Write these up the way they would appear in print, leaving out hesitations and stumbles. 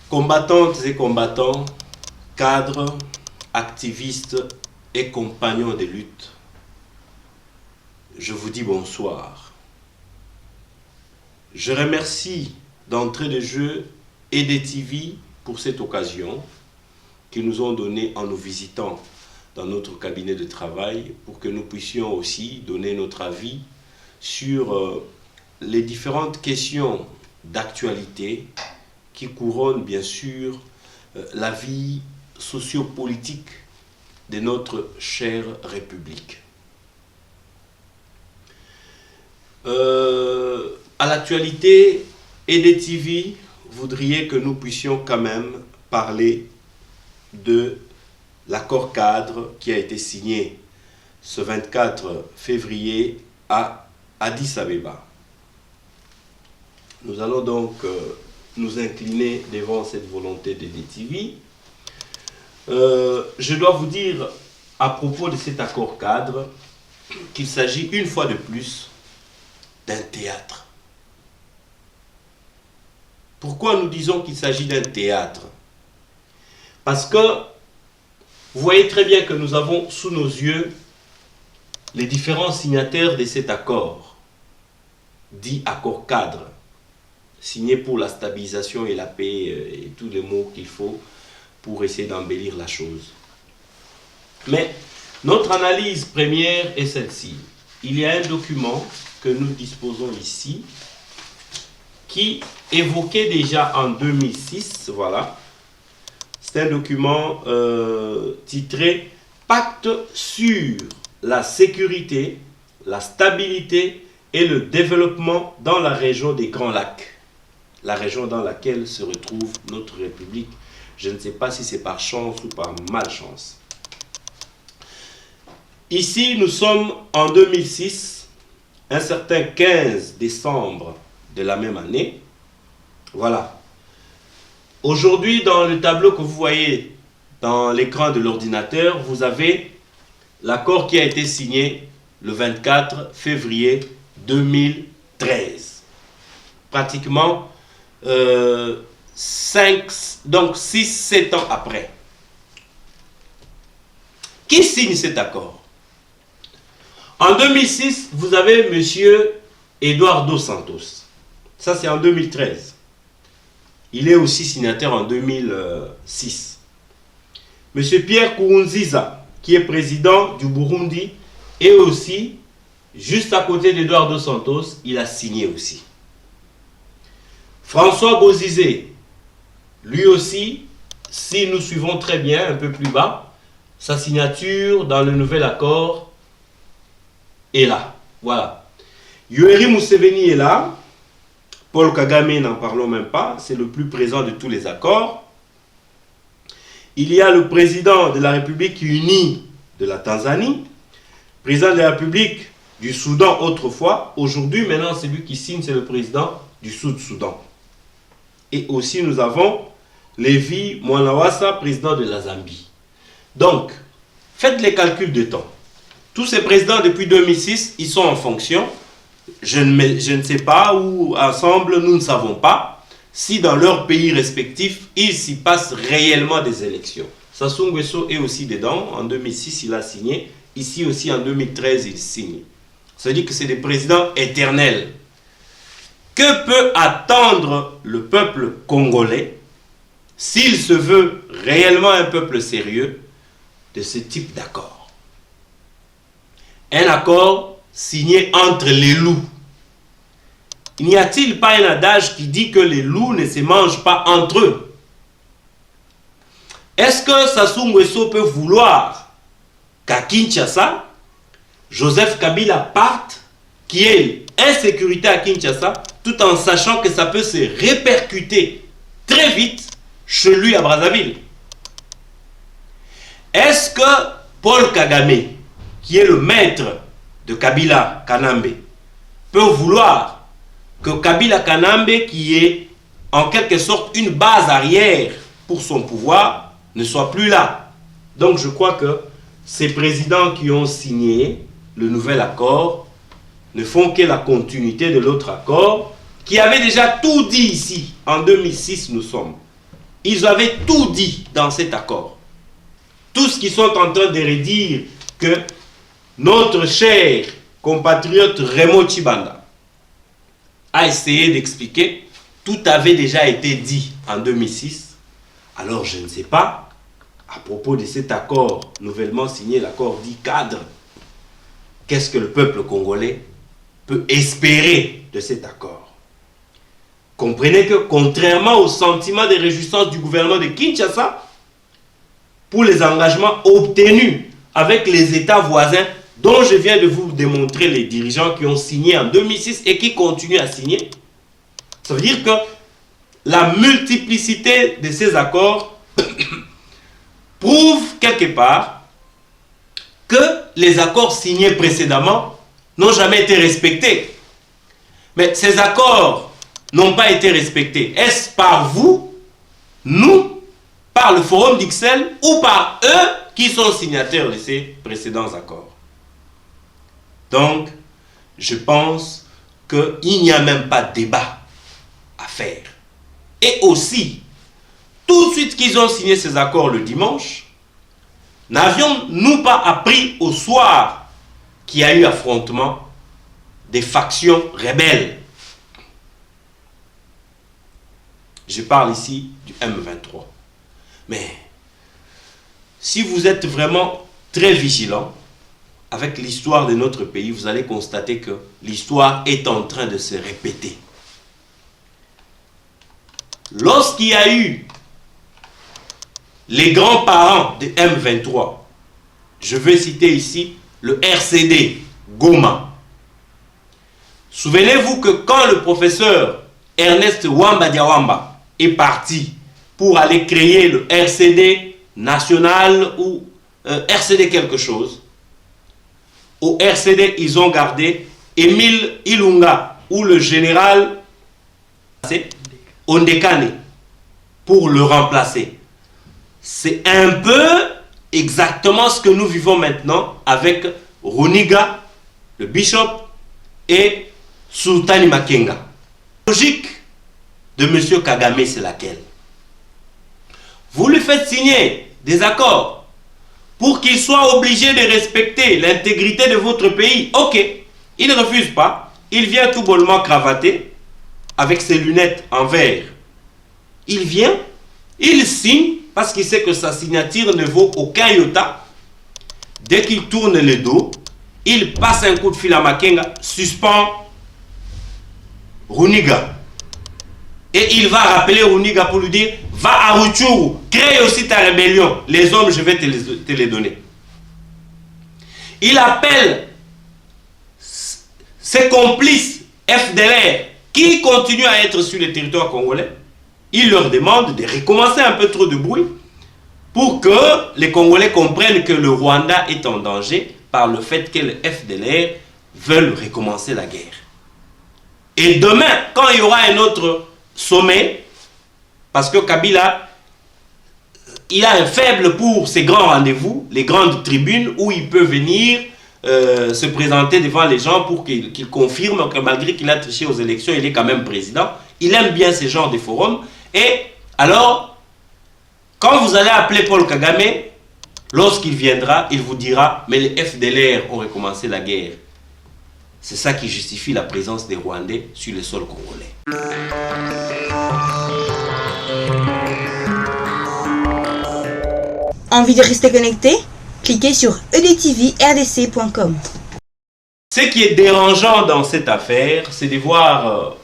Combattantes et combattants, cadres, activistes et compagnons de lutte, je vous dis bonsoir. Je remercie d'entrée de jeu EDTV pour cette occasion qu'ils nous ont donnée en nous visitant dans notre cabinet de travail pour que nous puissions aussi donner notre avis sur les différentes questions d'actualité qui couronnent bien sûr la vie sociopolitique de notre chère République. À l'actualité, EDTV voudrait que nous puissions quand même parler de l'accord cadre qui a été signé ce 24 février à Addis Abeba. Nous allons donc nous incliner devant cette volonté d'EDTV. Je dois vous dire à propos de cet accord cadre qu'il s'agit une fois de plus d'un théâtre. Pourquoi nous disons qu'il s'agit d'un théâtre? Parce que vous voyez très bien que nous avons sous nos yeux les différents signataires de cet accord, dit accord cadre, signé pour la stabilisation et la paix et tous les mots qu'il faut pour essayer d'embellir la chose. Mais notre analyse première est celle-ci. Il y a un document que nous disposons ici qui évoquait déjà en 2006, voilà. C'est un document titré « Pacte sur la sécurité, la stabilité et le développement dans la région des Grands Lacs ». La région dans laquelle se retrouve notre République. Je ne sais pas si c'est par chance ou par malchance. Ici, nous sommes en 2006, un certain 15 décembre de la même année. Voilà. Aujourd'hui, dans le tableau que vous voyez dans l'écran de l'ordinateur, vous avez l'accord qui a été signé le 24 février 2013. Pratiquement 6-7 ans après. Qui signe cet accord? En 2006, vous avez M. Eduardo Santos. Ça, c'est en 2013. Il est aussi signataire en 2006. M. Pierre Nkurunziza, qui est président du Burundi, et aussi, juste à côté d'Eduardo Santos, il a signé aussi. François Bozizé, lui aussi, si nous suivons très bien un peu plus bas, sa signature dans le nouvel accord est là. Voilà. Yoweri Museveni est là. Paul Kagame, n'en parlons même pas, c'est le plus présent de tous les accords. Il y a le président de la République unie de la Tanzanie, président de la République du Soudan autrefois, aujourd'hui, maintenant, celui qui signe, c'est le président du Sud-Soudan. Et aussi, nous avons Levi Mwanawasa, président de la Zambie. Donc, faites les calculs de temps. Tous ces présidents, depuis 2006, ils sont en fonction. Je ne sais pas, ou ensemble, nous ne savons pas si dans leurs pays respectifs, il s'y passe réellement des élections. Sassou Nguesso est aussi dedans. En 2006, il a signé. Ici aussi, en 2013, il signe. Ça veut dire que c'est des présidents éternels. Que peut attendre le peuple congolais s'il se veut réellement un peuple sérieux de ce type d'accord? Un accord signé entre les loups. N'y a-t-il pas un adage qui dit que les loups ne se mangent pas entre eux? Est-ce que Sassou Nguesso peut vouloir qu'à Kinshasa, Joseph Kabila parte, qui est insécurité à Kinshasa, tout en sachant que ça peut se répercuter très vite chez lui à Brazzaville? Est-ce que Paul Kagame qui est le maître de Kabila Kanambe, peut vouloir que Kabila Kanambe, qui est en quelque sorte une base arrière pour son pouvoir, ne soit plus là. Donc je crois que ces présidents qui ont signé le nouvel accord ne font que la continuité de l'autre accord, qui avait déjà tout dit ici, en 2006 nous sommes. Ils avaient tout dit dans cet accord. Tout ce qu'ils sont en train de redire que notre cher compatriote Raymond Tshibanda a essayé d'expliquer, tout avait déjà été dit en 2006. Alors je ne sais pas, à propos de cet accord nouvellement signé, l'accord dit cadre, qu'est-ce que le peuple congolais peut espérer de cet accord? Comprenez que contrairement au sentiment de réjouissance du gouvernement de Kinshasa, pour les engagements obtenus avec les États voisins, dont je viens de vous démontrer les dirigeants qui ont signé en 2006 et qui continuent à signer, ça veut dire que la multiplicité de ces accords prouve quelque part que les accords signés précédemment n'ont jamais été respectés. Mais ces accords n'ont pas été respectés. Est-ce par vous, nous, par le Forum d'Ixelles ou par eux qui sont signataires de ces précédents accords? Donc, je pense qu'il n'y a même pas de débat à faire. Et aussi, tout de suite qu'ils ont signé ces accords le dimanche, n'avions-nous pas appris au soir qu'il y a eu affrontement des factions rebelles? Je parle ici du M23. Mais si vous êtes vraiment très vigilant avec l'histoire de notre pays, vous allez constater que l'histoire est en train de se répéter. Lorsqu'il y a eu les grands-parents de M23, je vais citer ici le RCD Goma. Souvenez-vous que quand le professeur Ernest Wamba Diawamba est parti pour aller créer le RCD national ou RCD quelque chose, au RCD, ils ont gardé Émile Ilunga ou le général Ondekane pour le remplacer. C'est un peu exactement ce que nous vivons maintenant avec Runiga, le bishop, et Sultani Makenga. La logique de M. Kagame, c'est laquelle? Vous lui faites signer des accords pour qu'il soit obligé de respecter l'intégrité de votre pays. Ok, il ne refuse pas. Il vient tout bonnement cravaté avec ses lunettes en verre. Il vient, il signe parce qu'il sait que sa signature ne vaut aucun iota. Dès qu'il tourne le dos, il passe un coup de fil à Makenga, suspend Runiga. Et il va rappeler Runiga pour lui dire, va à Rutshuru, crée aussi ta rébellion. Les hommes, je vais te les donner. Il appelle ses complices FDLR qui continuent à être sur le territoire congolais. Il leur demande de recommencer un peu trop de bruit pour que les Congolais comprennent que le Rwanda est en danger par le fait que les FDLR veulent recommencer la guerre. Et demain, quand il y aura un autre sommet, parce que Kabila, il a un faible pour ces grands rendez-vous, les grandes tribunes où il peut venir se présenter devant les gens pour qu'il confirme que malgré qu'il a triché aux élections, il est quand même président. Il aime bien ce genre de forums. Et alors, quand vous allez appeler Paul Kagame, lorsqu'il viendra, il vous dira, mais les FDLR ont recommencé la guerre. C'est ça qui justifie la présence des Rwandais sur le sol congolais. Envie de rester connecté? Cliquez sur edtvrdc.com. Ce qui est dérangeant dans cette affaire, c'est de voir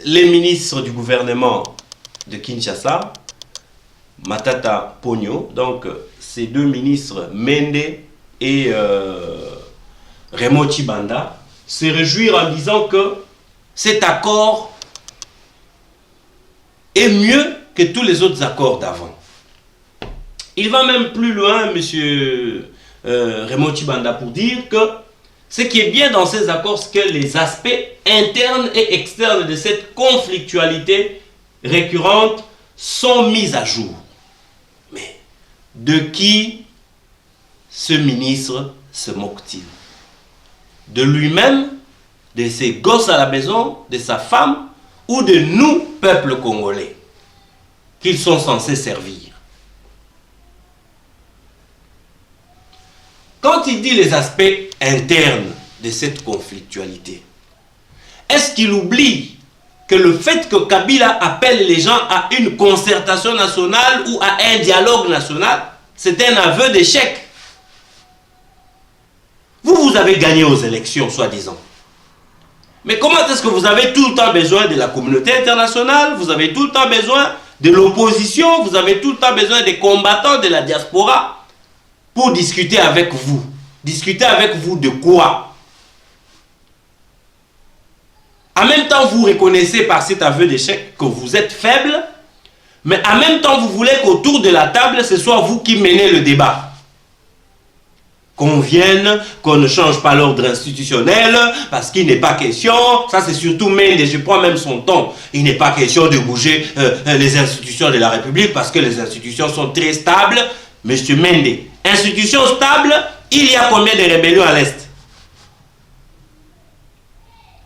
les ministres du gouvernement de Kinshasa, Matata Ponyo, donc ces deux ministres, Mende et Raymond Tshibanda, se réjouir en disant que cet accord est mieux que tous les autres accords d'avant. Il va même plus loin, M. Raymond Tshibanda pour dire que ce qui est bien dans ces accords, c'est que les aspects internes et externes de cette conflictualité récurrente sont mis à jour. Mais de qui ce ministre se moque-t-il? De lui-même, de ses gosses à la maison, de sa femme, ou de nous, peuple congolais, qu'ils sont censés servir? Quand il dit les aspects internes de cette conflictualité, est-ce qu'il oublie que le fait que Kabila appelle les gens à une concertation nationale ou à un dialogue national, c'est un aveu d'échec? Vous avez gagné aux élections, soi-disant. Mais comment est-ce que vous avez tout le temps besoin de la communauté internationale, vous avez tout le temps besoin de l'opposition, vous avez tout le temps besoin des combattants de la diaspora pour discuter avec vous? Discuter avec vous de quoi? En même temps, vous reconnaissez par cet aveu d'échec que vous êtes faible, mais en même temps, vous voulez qu'autour de la table, ce soit vous qui menez le débat. Qu'on vienne, qu'on ne change pas l'ordre institutionnel, parce qu'il n'est pas question, ça c'est surtout Mende, je prends même son ton, il n'est pas question de bouger les institutions de la République, parce que les institutions sont très stables. Monsieur Mende, institution stable, il y a combien de rébellions à l'Est?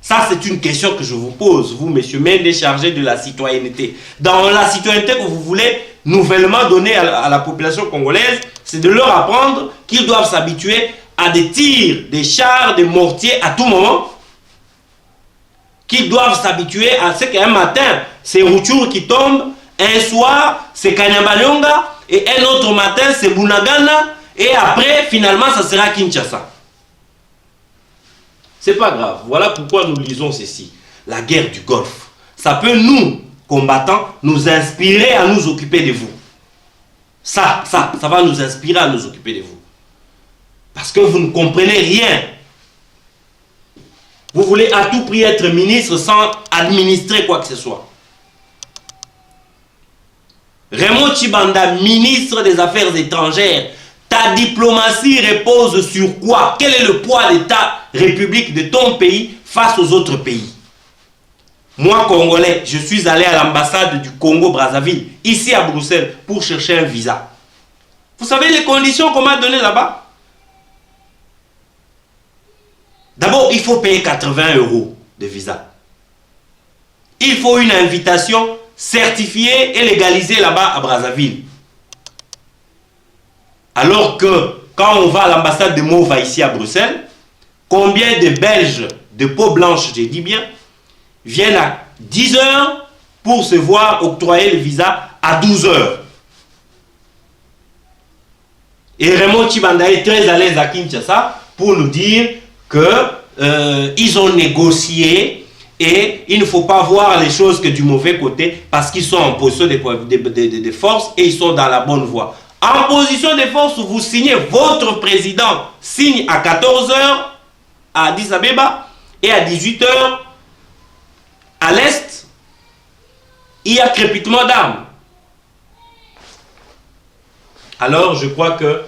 Ça, c'est une question que je vous pose, vous, monsieur Mende, chargé de la citoyenneté. Dans la citoyenneté que vous voulez nouvellement donner à la population congolaise, c'est de leur apprendre qu'ils doivent s'habituer à des tirs, des chars, des mortiers à tout moment. Qu'ils doivent s'habituer à ce qu'un matin, c'est Rutshuru qui tombe, un soir, c'est Kanyabayonga, et un autre matin, c'est Bunagana, et après, finalement, ça sera Kinshasa. C'est pas grave. Voilà pourquoi nous lisons ceci. La guerre du Golfe. Ça peut nous, combattants, nous inspirer à nous occuper de vous. Ça va nous inspirer à nous occuper de vous. Parce que vous ne comprenez rien. Vous voulez à tout prix être ministre sans administrer quoi que ce soit. Raymond Tshibanda, ministre des Affaires étrangères, ta diplomatie repose sur quoi? Quel est le poids de ta république, de ton pays face aux autres pays? Moi, Congolais, je suis allé à l'ambassade du Congo-Brazzaville, ici à Bruxelles, pour chercher un visa. Vous savez les conditions qu'on m'a données là-bas? D'abord, il faut payer 80 € de visa. Il faut une invitation certifiée et légalisée là-bas à Brazzaville. Alors que, quand on va à l'ambassade de Mova ici à Bruxelles, combien de Belges de peau blanche, je dis bien, viennent à 10 h pour se voir octroyer le visa à 12 h. Et Raymond Tshibanda est très à l'aise à Kinshasa pour nous dire qu'ils ont négocié et il ne faut pas voir les choses que du mauvais côté parce qu'ils sont en position de force et ils sont dans la bonne voie. En position de force, vous signez, votre président signe à 14 h à Addis Abeba et à 18 h à l'Est, il y a crépitement d'armes. Alors, je crois que,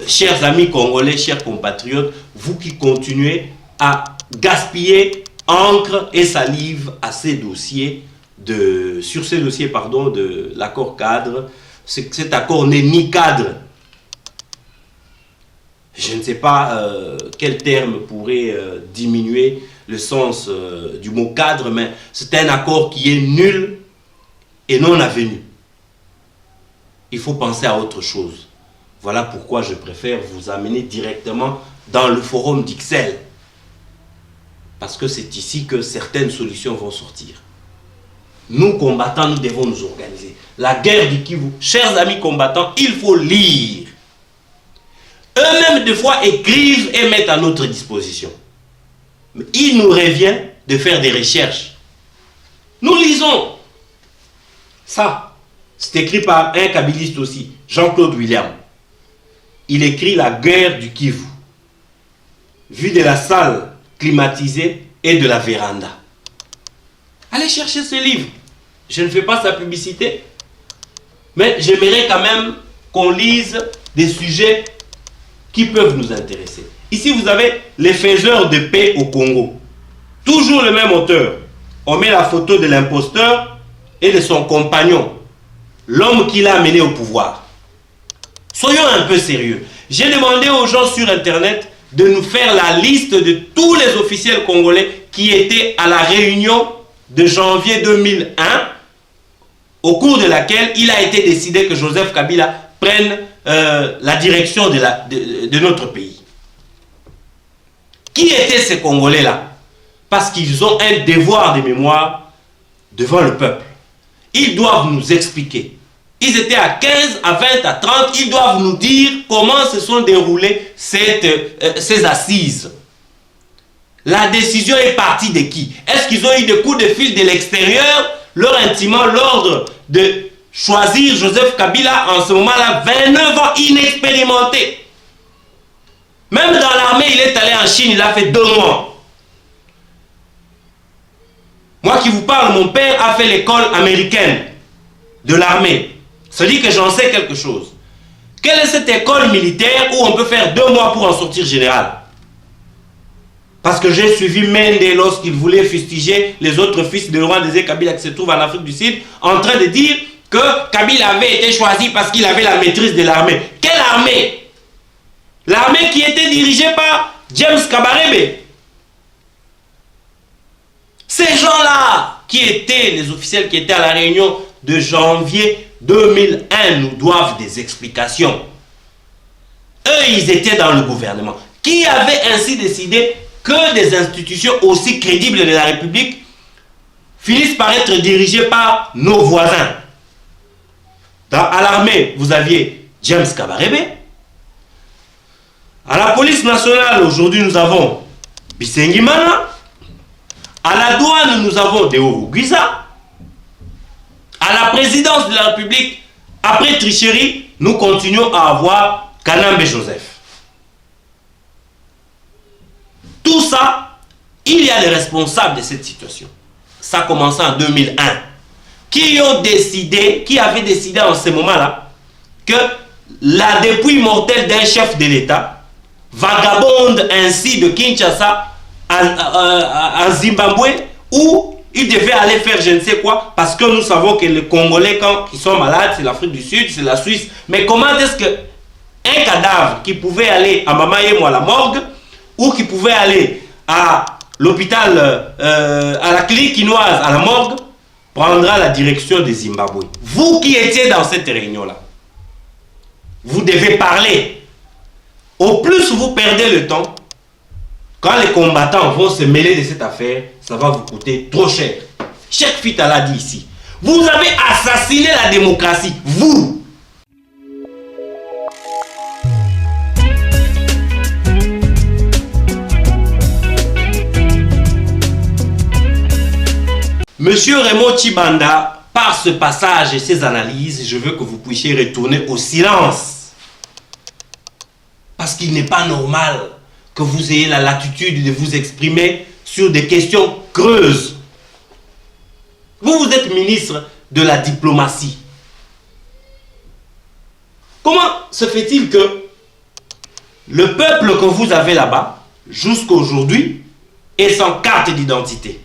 chers amis congolais, chers compatriotes, vous qui continuez à gaspiller encre et salive à ces dossiers sur ces dossiers de l'accord cadre, cet accord n'est ni cadre. Je ne sais pas quel terme pourrait diminuer le sens du mot cadre, mais c'est un accord qui est nul et non avenu. Il faut penser à autre chose. Voilà pourquoi je préfère vous amener directement dans le forum d'Ixelles. Parce que c'est ici que certaines solutions vont sortir. Nous, combattants, nous devons nous organiser. La guerre du Kivu, chers amis combattants, il faut lire. Eux-mêmes, des fois, écrivent et mettent à notre disposition. Mais il nous revient de faire des recherches. Nous lisons. Ça, c'est écrit par un kabiliste aussi, Jean-Claude William. Il écrit la guerre du Kivu, vu de la salle climatisée et de la véranda. Allez chercher ce livre. Je ne fais pas sa publicité, mais j'aimerais quand même qu'on lise des sujets qui peuvent nous intéresser. Ici, vous avez les faiseurs de paix au Congo. Toujours le même auteur. On met la photo de l'imposteur et de son compagnon, l'homme qui l'a amené au pouvoir. Soyons un peu sérieux. J'ai demandé aux gens sur Internet de nous faire la liste de tous les officiels congolais qui étaient à la réunion de janvier 2001, au cours de laquelle il a été décidé que Joseph Kabila prenne la direction de notre pays. Qui étaient ces Congolais-là? Parce qu'ils ont un devoir de mémoire devant le peuple. Ils doivent nous expliquer. Ils étaient à 15, à 20, à 30. Ils doivent nous dire comment se sont déroulées ces assises. La décision est partie de qui? Est-ce qu'ils ont eu des coups de fil de l'extérieur, leur intimant l'ordre de choisir Joseph Kabila en ce moment-là, 29 ans, inexpérimenté? Même dans l'armée, il est allé en Chine, il a fait 2 mois. Moi qui vous parle, mon père a fait l'école américaine de l'armée. Ça dit que j'en sais quelque chose. Quelle est cette école militaire où on peut faire 2 mois pour en sortir général? Parce que j'ai suivi Mende lorsqu'il voulait fustiger les autres fils de Laurent Désiré Kabila qui se trouvent en Afrique du Sud, en train de dire que Kabila avait été choisi parce qu'il avait la maîtrise de l'armée. Quelle armée? L'armée qui était dirigée par James Kabarebe. Ces gens-là, qui étaient les officiels qui étaient à la réunion de janvier 2001, nous doivent des explications. Eux, ils étaient dans le gouvernement. Qui avait ainsi décidé que des institutions aussi crédibles de la République finissent par être dirigées par nos voisins? À l'armée, vous aviez James Kabarebe. À la police nationale, aujourd'hui, nous avons Bisengi Mana. À la douane, nous avons Deo Guiza. À la présidence de la République, après tricherie, nous continuons à avoir Kanambe Joseph. Tout ça, il y a les responsables de cette situation. Ça a commencé en 2001. Qui avaient décidé en ce moment-là que la dépouille mortelle d'un chef de l'État vagabonde ainsi de Kinshasa en Zimbabwe, où il devait aller faire je ne sais quoi, parce que nous savons que les Congolais, quand ils sont malades, c'est l'Afrique du Sud, c'est la Suisse. Mais comment est-ce qu'un cadavre qui pouvait aller à Mamayemo à la morgue, ou qui pouvait aller à l'hôpital, à la clinique chinoise à la morgue, prendra la direction de Zimbabwe? Vous qui étiez dans cette réunion-là, vous devez parler. Au plus vous perdez le temps, quand les combattants vont se mêler de cette affaire, ça va vous coûter trop cher. Cheikh Fita l'a dit ici. Vous avez assassiné la démocratie, vous. Monsieur Raymond Tshibanda, par ce passage et ces analyses, je veux que vous puissiez retourner au silence. Parce qu'il n'est pas normal que vous ayez la latitude de vous exprimer sur des questions creuses. Vous êtes ministre de la diplomatie. Comment se fait-il que le peuple que vous avez là-bas, jusqu'à aujourd'hui, est sans carte d'identité?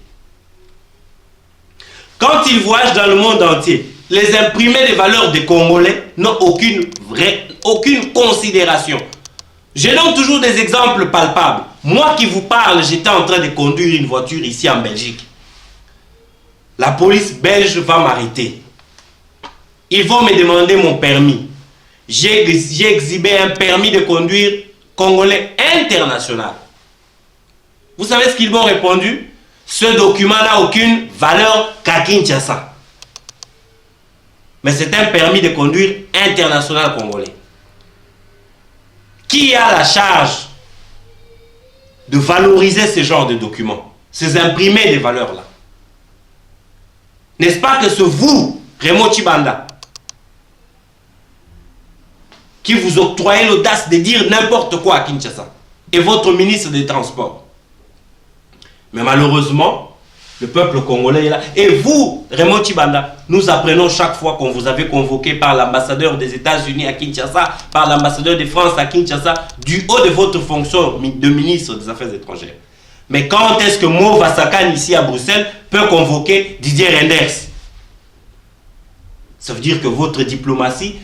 Quand ils voyagent dans le monde entier, les imprimés des valeurs des Congolais n'ont aucune considération. Je donne toujours des exemples palpables. Moi qui vous parle, j'étais en train de conduire une voiture ici en Belgique. La police belge va m'arrêter. Ils vont me demander mon permis. J'ai exhibé un permis de conduire congolais international. Vous savez ce qu'ils m'ont répondu? Ce document n'a aucune valeur qu'à Kinshasa. Mais c'est un permis de conduire international congolais. Qui a la charge de valoriser ce genre de documents, ces imprimés de valeurs-là? N'est-ce pas que c'est vous, Raymond Tshibanda, qui vous octroyez l'audace de dire n'importe quoi à Kinshasa, et votre ministre des Transports? Mais malheureusement, Le peuple congolais est là. Et vous, Raymond Tchibanda, nous apprenons chaque fois qu'on vous avait convoqué par l'ambassadeur des États-Unis à Kinshasa, par l'ambassadeur de France à Kinshasa, du haut de votre fonction de ministre des Affaires étrangères. Mais quand est-ce que Mo Vasakan, ici à Bruxelles, peut convoquer Didier Reynders? Ça veut dire que votre diplomatie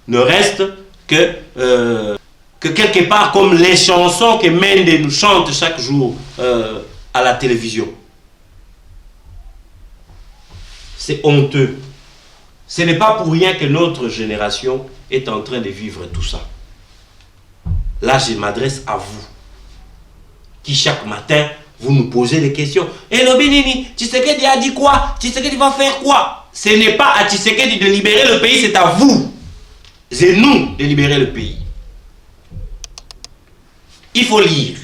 ne reste que quelque part comme les chansons que Mende nous chante chaque jour à la télévision. C'est honteux. Ce n'est pas pour rien que notre génération est en train de vivre tout ça. Là, je m'adresse à vous, qui chaque matin, vous nous posez des questions. Et Lobinini, Tshisekedi a dit quoi? Tshisekedi va faire quoi? Ce n'est pas à Tshisekedi de libérer le pays, c'est à vous. C'est nous de libérer le pays. Il faut lire.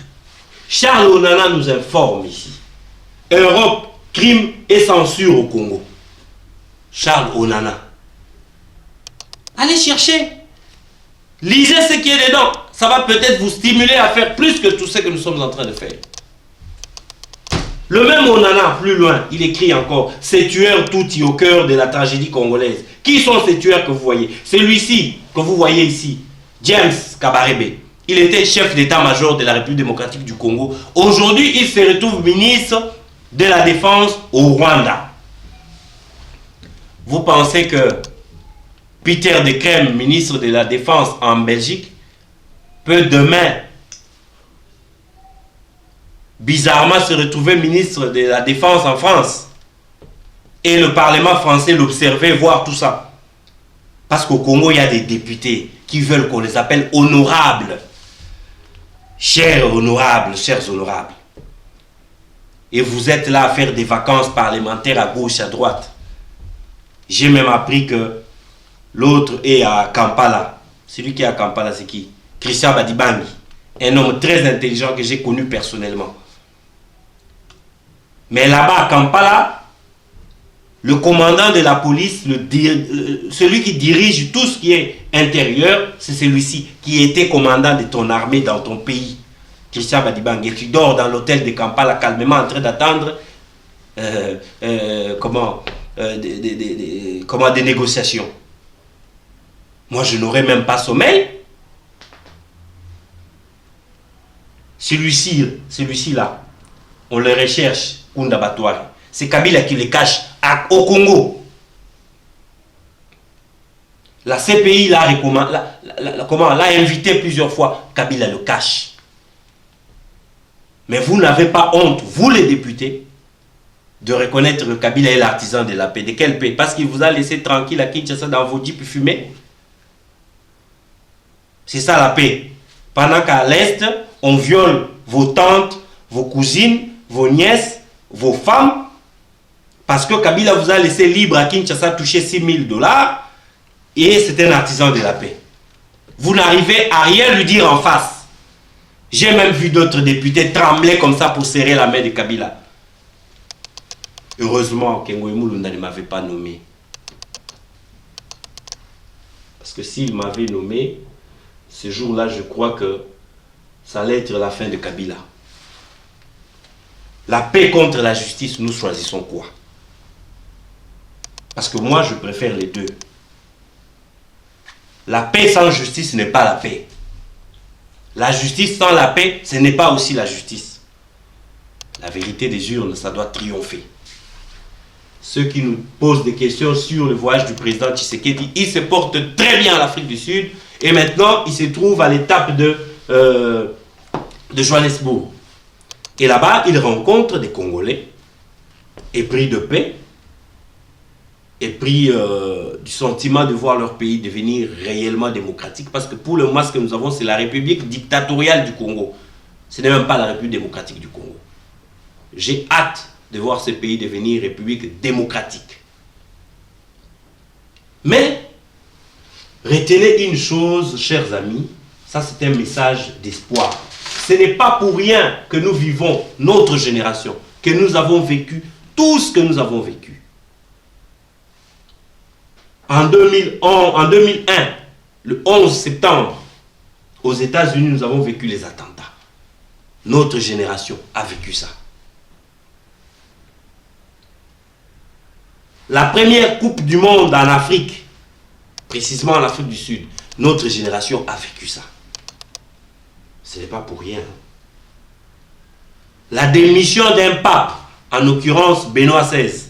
Charles Onana nous informe ici. Europe, crime et censure au Congo. Charles Onana. Allez chercher. Lisez ce qui est dedans. Ça va peut-être vous stimuler à faire plus que tout ce que nous sommes en train de faire. Le même Onana, plus loin, il écrit encore: ces tueurs Tutsis au cœur de la tragédie congolaise. Qui sont ces tueurs que vous voyez? Celui-ci, que vous voyez ici, James Kabarebe. Il était chef d'état-major de la République démocratique du Congo. Aujourd'hui, il se retrouve ministre de la Défense au Rwanda. Vous pensez que Peter de Crème, ministre de la Défense en Belgique, peut demain bizarrement se retrouver ministre de la Défense en France et le Parlement français l'observer, voir tout ça? Parce qu'au Congo, il y a des députés qui veulent qu'on les appelle honorables. Chers honorables, chers honorables. Et vous êtes là à faire des vacances parlementaires à gauche, à droite. J'ai même appris que l'autre est à Kampala. Celui qui est à Kampala, c'est qui? Christian Badibangi. Un homme très intelligent que j'ai connu personnellement. Mais là-bas à Kampala, le commandant de la police, celui qui dirige tout ce qui est intérieur, c'est celui-ci qui était commandant de ton armée dans ton pays. Christian Badibangi, qui dort dans l'hôtel de Kampala calmement en train d'attendre des négociations. Moi, je n'aurais même pas sommeil. Celui-ci là, on le recherche, Kunda Batouari. C'est Kabila qui le cache au Congo. La CPI l'a invité plusieurs fois. Kabila le cache. Mais vous n'avez pas honte, vous les députés, de reconnaître que Kabila est l'artisan de la paix. De quelle paix? Parce qu'il vous a laissé tranquille à Kinshasa dans vos jeeps fumés. C'est ça la paix. Pendant qu'à l'Est, on viole vos tantes, vos cousines, vos nièces, vos femmes. Parce que Kabila vous a laissé libre à Kinshasa toucher $6 000 et c'est un artisan de la paix. Vous n'arrivez à rien lui dire en face. J'ai même vu d'autres députés trembler comme ça pour serrer la main de Kabila. Heureusement, Kengoé Moulunda ne m'avait pas nommé. Parce que s'il m'avait nommé, ce jour-là, je crois que ça allait être la fin de Kabila. La paix contre la justice, nous choisissons quoi? Parce que moi, je préfère les deux. La paix sans justice n'est pas la paix. La justice sans la paix, ce n'est pas aussi la justice. La vérité des urnes, ça doit triompher. Ceux qui nous posent des questions sur le voyage du président Tshisekedi, il se porte très bien à l'Afrique du Sud et maintenant, il se trouve à l'étape de Johannesburg. Et là-bas, il rencontre des Congolais épris de paix, épris du sentiment de voir leur pays devenir réellement démocratique. Parce que pour le moment, ce que nous avons, c'est la République dictatoriale du Congo. Ce n'est même pas la République démocratique du Congo. J'ai hâte de voir ce pays devenir République démocratique. Mais, retenez une chose, chers amis, ça c'est un message d'espoir. Ce n'est pas pour rien que nous vivons, notre génération, que nous avons vécu tout ce que nous avons vécu. En 2001, le 11 septembre, aux États-Unis, nous avons vécu les attentats. Notre génération a vécu ça. La première Coupe du Monde en Afrique, précisément en Afrique du Sud, notre génération a vécu ça. Ce n'est pas pour rien. La démission d'un pape, en l'occurrence Benoît XVI.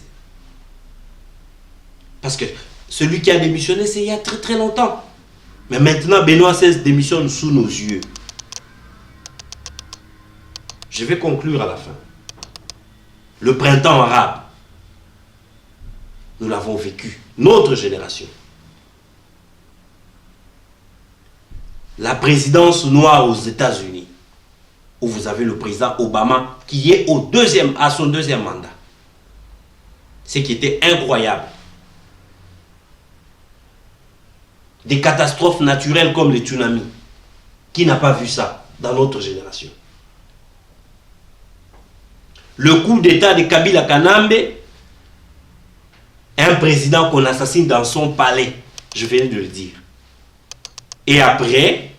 Parce que celui qui a démissionné, c'est il y a très très longtemps. Mais maintenant, Benoît XVI démissionne sous nos yeux. Je vais conclure à la fin. Le printemps arabe, nous l'avons vécu, notre génération. La présidence noire aux États-Unis, où vous avez le président Obama qui est à son deuxième mandat. Ce qui était incroyable. Des catastrophes naturelles comme les tsunamis. Qui n'a pas vu ça dans notre génération? Le coup d'état de Kabila Kanambe, un président qu'on assassine dans son palais, je viens de le dire. Et après,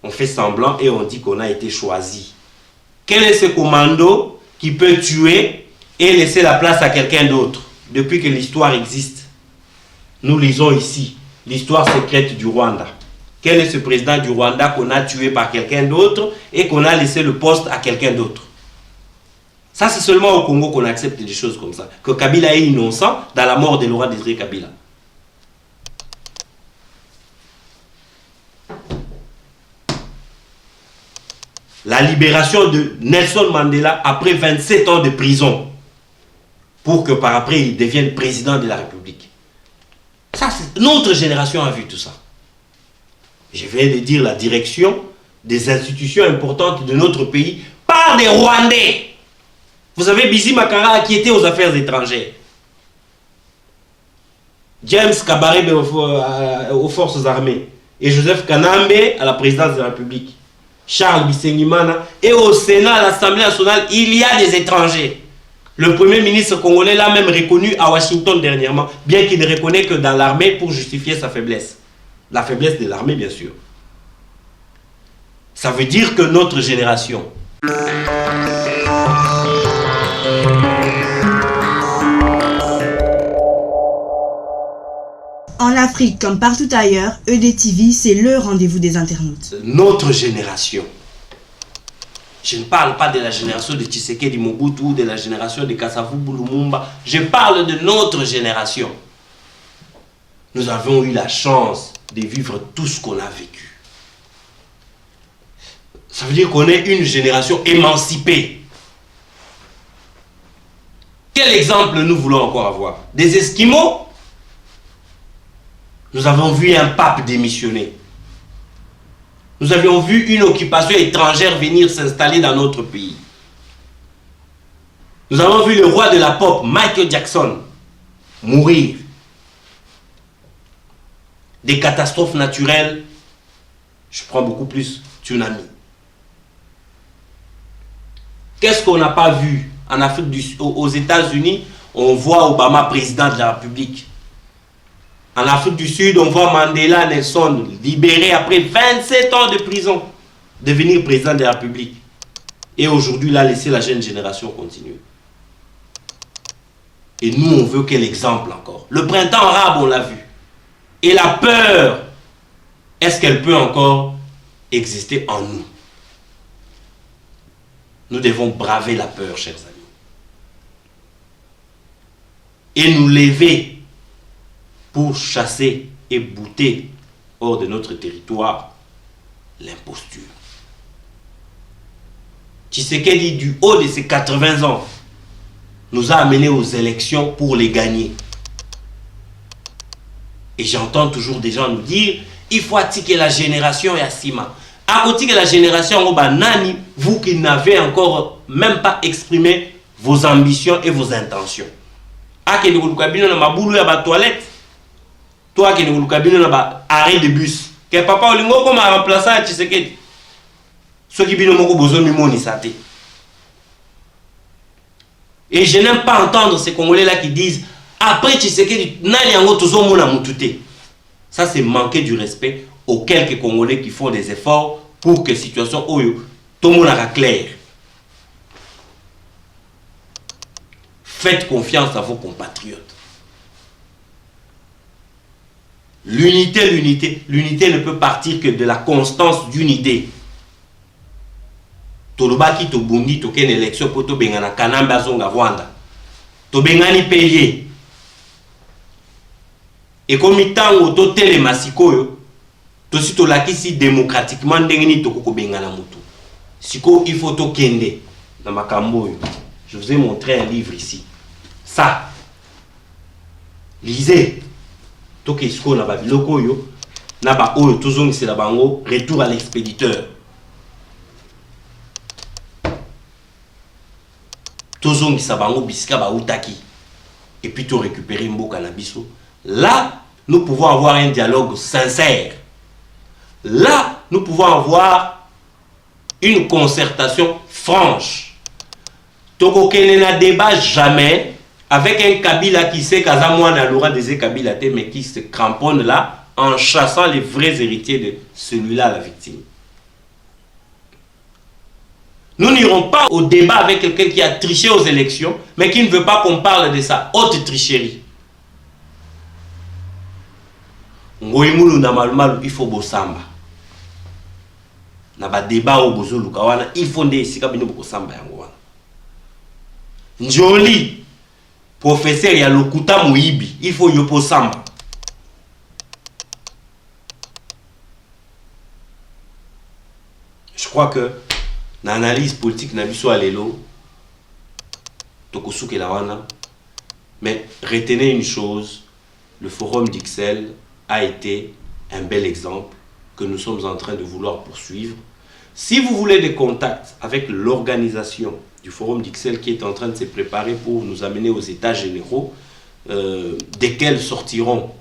on fait semblant et on dit qu'on a été choisi. Quel est ce commando qui peut tuer et laisser la place à quelqu'un d'autre depuis que l'histoire existe? Nous lisons ici l'histoire secrète du Rwanda. Quel est ce président du Rwanda qu'on a tué par quelqu'un d'autre et qu'on a laissé le poste à quelqu'un d'autre? Ça, c'est seulement au Congo qu'on accepte des choses comme ça. Que Kabila est innocent dans la mort de Laurent Désiré Kabila. La libération de Nelson Mandela après 27 ans de prison pour que par après il devienne président de la République. Ça, notre génération a vu tout ça. Je viens de dire la direction des institutions importantes de notre pays par des Rwandais. Vous avez Bizi Makara qui était aux affaires étrangères. James Kabarebe aux forces armées. Et Joseph Kanambe à la présidence de la République. Charles Bisengimana. Et au Sénat, à l'Assemblée nationale, il y a des étrangers. Le premier ministre congolais l'a même reconnu à Washington dernièrement, bien qu'il ne reconnaît que dans l'armée pour justifier sa faiblesse. La faiblesse de l'armée, bien sûr. Ça veut dire que notre génération... En Afrique, comme partout ailleurs, EDTV, c'est le rendez-vous des internautes. Notre génération. Je ne parle pas de la génération de Tshisekedi Mobutu ou de la génération de Kasavubu Lumumba. Je parle de notre génération. Nous avons eu la chance de vivre tout ce qu'on a vécu. Ça veut dire qu'on est une génération émancipée. Quel exemple nous voulons encore avoir? Des Esquimaux? Nous avons vu un pape démissionner. Nous avions vu une occupation étrangère venir s'installer dans notre pays. Nous avons vu le roi de la pop, Michael Jackson, mourir. Des catastrophes naturelles, je prends beaucoup plus, tsunami. Qu'est-ce qu'on n'a pas vu en Afrique aux États-Unis? On voit Obama président de la République. En Afrique du Sud, on voit Mandela Nelson libéré après 27 ans de prison, devenir président de la République. Et aujourd'hui, il a laissé la jeune génération continuer. Et nous, on veut quel exemple encore? Le printemps arabe, on l'a vu. Et la peur, est-ce qu'elle peut encore exister en nous? Nous devons braver la peur, chers amis. Et nous lever pour chasser et bouter hors de notre territoire l'imposture. Tshisekedi, du haut de ses 80 ans, nous a amenés aux élections pour les gagner. Et j'entends toujours des gens nous dire, il faut attiquer la génération Yassima. À côté de la génération Obanani, vous qui n'avez encore même pas exprimé vos ambitions et vos intentions. À que nous na maboulou ya ba toilette. Toi qui nous avons arrêt de bus, que papa Olingo comme a remplacé à Tshisekedi. Ceux qui ont besoin de moni saté. Et je n'aime pas entendre ces Congolais-là qui disent après Tshisekedi, nani yango tozo mona mutute. Ça, c'est manquer du respect aux quelques Congolais qui font des efforts pour que la situation oyo tout le monde soit clair. Faites confiance à vos compatriotes. L'unité ne peut partir que de la constance d'une idée. Tolobaki to bundi to ken élection poto bengana kanamba zonga Rwanda. To bengani payer. Et comme tango to tele masikoyo to si to lakisi démocratiquement ndengeni to koko bengana mutu. Siko il faut to kende na makambo yo. Je vous ai montré un livre ici. Ça. Lisez. Toke siko na ba biloko yo na ba oyo tozongi c'est la bango retour à l'expéditeur. Tozongi sa bango bisika ba utaki et puis to récupérer mboka na biso. Là, nous pouvons avoir un dialogue sincère. Là, nous pouvons avoir une concertation franche. Toko kenena débat jamais avec un Kabila qui sait qu'Azamouana l'aura des Kabila mais qui se cramponne là en chassant les vrais héritiers de celui-là, la victime. Nous n'irons pas au débat avec quelqu'un qui a triché aux élections, mais qui ne veut pas qu'on parle de sa haute tricherie. Ngoimulu na malumalu il faut bosamba. Na ba débat au bozulu kawana il faut nde sika bino bosamba yango wana. Njoli professeur ya lokuta muibi il faut yopo samba. Je crois que l'analyse politique n'a biso alelo tokosuke la wana, mais retenez une chose, le forum d'Ixelles a été un bel exemple que nous sommes en train de vouloir poursuivre. Si vous voulez des contacts avec l'organisation du forum d'Ixelles qui est en train de se préparer pour nous amener aux états généraux, desquels sortiront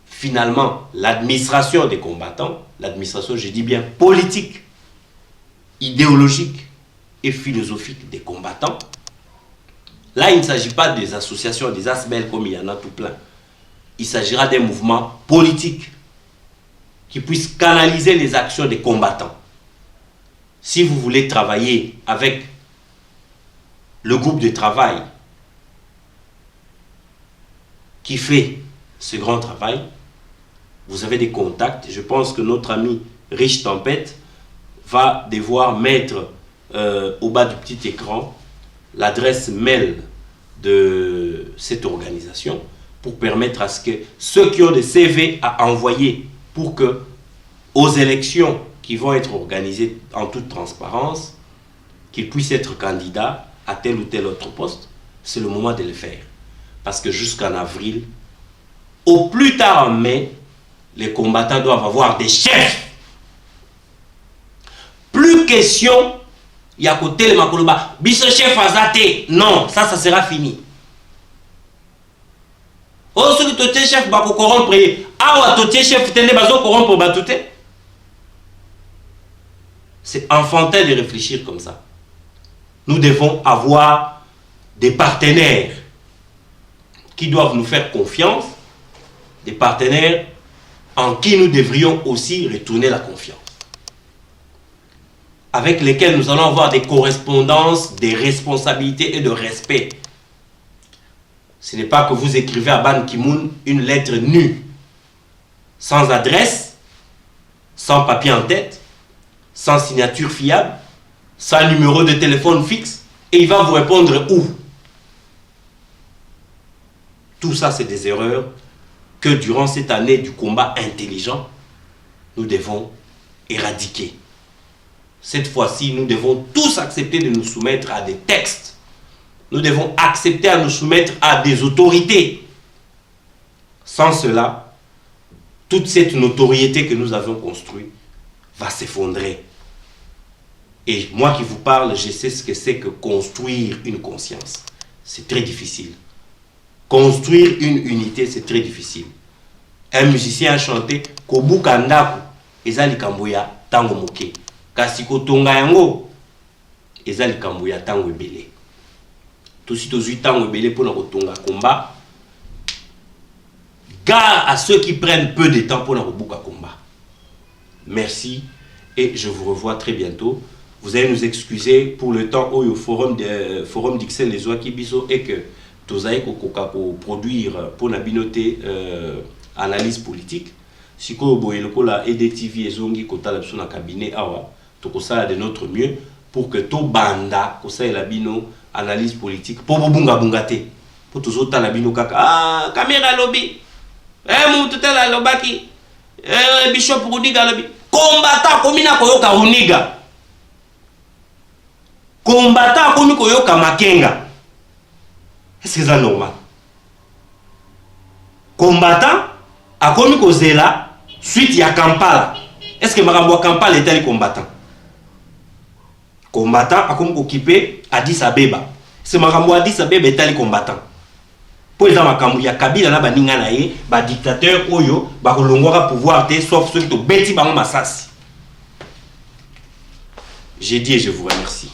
finalement l'administration des combattants, l'administration, je dis bien politique, idéologique et philosophique des combattants. Là, il ne s'agit pas des associations, des ASBEL comme il y en a tout plein. Il s'agira d'un mouvement politique qui puisse canaliser les actions des combattants. Si vous voulez travailler avec le groupe de travail qui fait ce grand travail, vous avez des contacts. Je pense que notre ami Rich Tempête va devoir mettre au bas du petit écran l'adresse mail de cette organisation pour permettre à ce que ceux qui ont des CV à envoyer pour que aux élections qui vont être organisées en toute transparence, qu'ils puissent être candidats à tel ou tel autre poste, c'est le moment de le faire. Parce que jusqu'en avril, au plus tard en mai, les combattants doivent avoir des chefs. Plus question, il y a côté le Makoloba, biso chef azate. Non, ça sera fini. Oh, ceux qui sont chef, bah, corrompre. Ah, ouais, tu chef, tu bazo corrompre, bah, tout est. C'est enfantin de réfléchir comme ça. Nous devons avoir des partenaires qui doivent nous faire confiance, des partenaires en qui nous devrions aussi retourner la confiance, avec lesquels nous allons avoir des correspondances, des responsabilités et de respect. Ce n'est pas que vous écrivez à Ban Ki-moon une lettre nue, sans adresse, sans papier en tête, sans signature fiable, sans numéro de téléphone fixe, et il va vous répondre où? Tout ça, c'est des erreurs que durant cette année du combat intelligent, nous devons éradiquer. Cette fois-ci, nous devons tous accepter de nous soumettre à des textes. Nous devons accepter à nous soumettre à des autorités. Sans cela, toute cette notoriété que nous avons construite va s'effondrer. Et moi qui vous parle, je sais ce que c'est que construire une conscience. C'est très difficile. Construire une unité, c'est très difficile. Un musicien a chanté Kobuka ndaku ezali kamboya tango moke. Kasi kotonga yango ezali kamboya tango ebele. Tosi tozui tango ebele pour na kotonga combat. Gare à ceux qui prennent peu de temps pour na kobuka combat. Merci et je vous revois très bientôt. Vous allez nous excuser pour le temps où au forum d'Ixelles les Ouakibiso et que tous allez produire pour la binoté analyse politique. sikoyo boye lokola EDTV ezongi kotala biso na cabinet awa tokosala de notre mieux pour que to banda kosalela bino analyse politique po bobunga bunga te po tozotala bino kaka caméra lobby mutu tala lobaki Bishop Runiga lobby combattant komi na koyoka Runiga combattant komi koyoka Makenga. Est-ce que c'est normal? Combattant a komi kozela suite ya Kampala. Est-ce que makambo Kampala est un combattant? Combattant a komi occupé Addis Abeba. C'est makambo Addis Abeba est un combattant. Pour les makambo ya Kabila na baninga na ye ba dictateur oyo ba kolongwaka pouvoir te sauf ceux qui to beti bango masasi. J'ai dit et je vous remercie.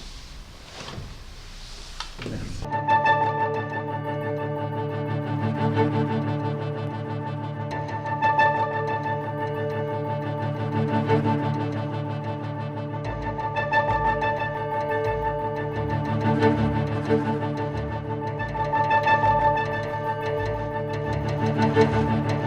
Thank you.